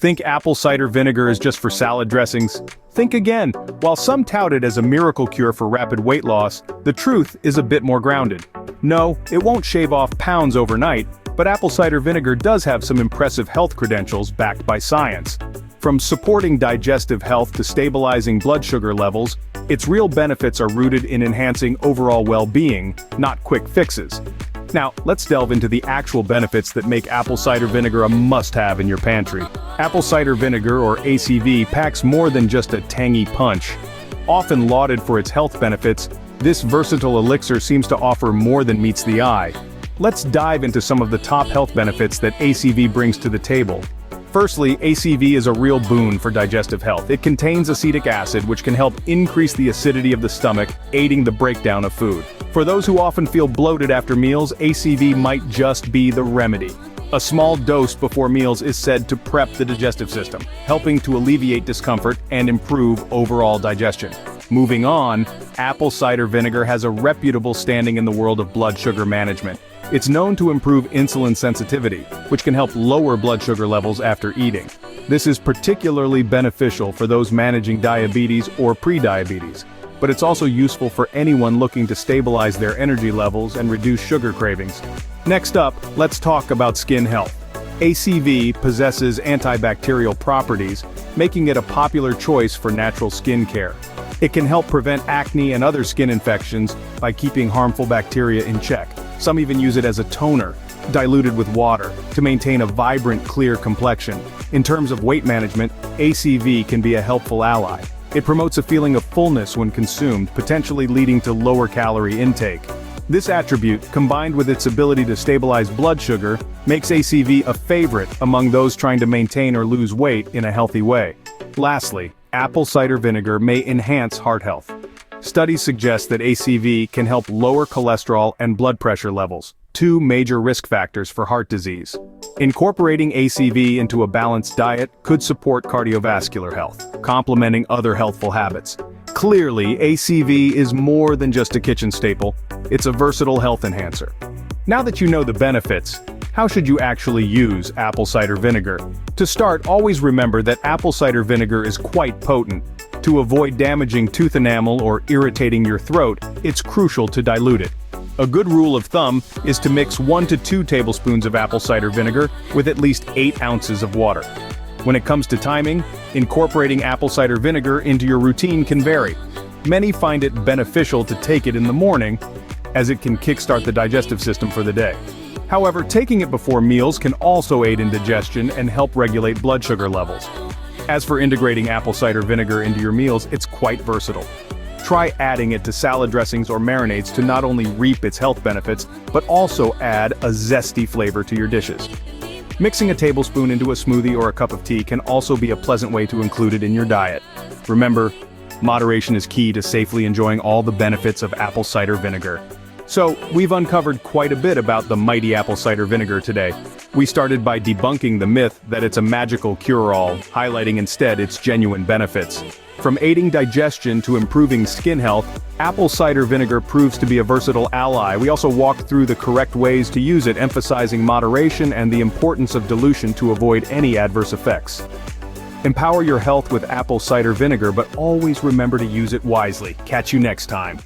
Think apple cider vinegar is just for salad dressings? Think again. While some tout it as a miracle cure for rapid weight loss, the truth is a bit more grounded. No, it won't shave off pounds overnight, but apple cider vinegar does have some impressive health credentials backed by science. From supporting digestive health to stabilizing blood sugar levels, its real benefits are rooted in enhancing overall well-being, not quick fixes. Now, let's delve into the actual benefits that make apple cider vinegar a must-have in your pantry. Apple cider vinegar, or ACV, packs more than just a tangy punch. Often lauded for its health benefits, this versatile elixir seems to offer more than meets the eye. Let's dive into some of the top health benefits that ACV brings to the table. Firstly, ACV is a real boon for digestive health. It contains acetic acid, which can help increase the acidity of the stomach, aiding the breakdown of food. For those who often feel bloated after meals, ACV might just be the remedy. A small dose before meals is said to prep the digestive system, helping to alleviate discomfort and improve overall digestion. Moving on, apple cider vinegar has a reputable standing in the world of blood sugar management. It's known to improve insulin sensitivity, which can help lower blood sugar levels after eating. This is particularly beneficial for those managing diabetes or pre-diabetes, but it's also useful for anyone looking to stabilize their energy levels and reduce sugar cravings. Next up, let's talk about skin health. ACV possesses antibacterial properties, making it a popular choice for natural skin care. It can help prevent acne and other skin infections by keeping harmful bacteria in check. Some even use it as a toner, diluted with water, to maintain a vibrant, clear complexion. In terms of weight management, ACV can be a helpful ally. It promotes a feeling of fullness when consumed, potentially leading to lower calorie intake. This attribute, combined with its ability to stabilize blood sugar, makes ACV a favorite among those trying to maintain or lose weight in a healthy way. Lastly, apple cider vinegar may enhance heart health. Studies suggest that ACV can help lower cholesterol and blood pressure levels, two major risk factors for heart disease. Incorporating ACV into a balanced diet could support cardiovascular health, complementing other healthful habits. Clearly, ACV is more than just a kitchen staple, it's a versatile health enhancer. Now that you know the benefits, how should you actually use apple cider vinegar? To start, always remember that apple cider vinegar is quite potent. To avoid damaging tooth enamel or irritating your throat, it's crucial to dilute it. A good rule of thumb is to mix 1 to 2 tablespoons of apple cider vinegar with at least 8 ounces of water. When it comes to timing, incorporating apple cider vinegar into your routine can vary. Many find it beneficial to take it in the morning, as it can kickstart the digestive system for the day. However, taking it before meals can also aid in digestion and help regulate blood sugar levels. As for integrating apple cider vinegar into your meals, it's quite versatile. Try adding it to salad dressings or marinades to not only reap its health benefits, but also add a zesty flavor to your dishes. Mixing a tablespoon into a smoothie or a cup of tea can also be a pleasant way to include it in your diet. Remember, moderation is key to safely enjoying all the benefits of apple cider vinegar. So, we've uncovered quite a bit about the mighty apple cider vinegar today. We started by debunking the myth that it's a magical cure-all, highlighting instead its genuine benefits. From aiding digestion to improving skin health, apple cider vinegar proves to be a versatile ally. We also walked through the correct ways to use it, emphasizing moderation and the importance of dilution to avoid any adverse effects. Empower your health with apple cider vinegar, but always remember to use it wisely. Catch you next time.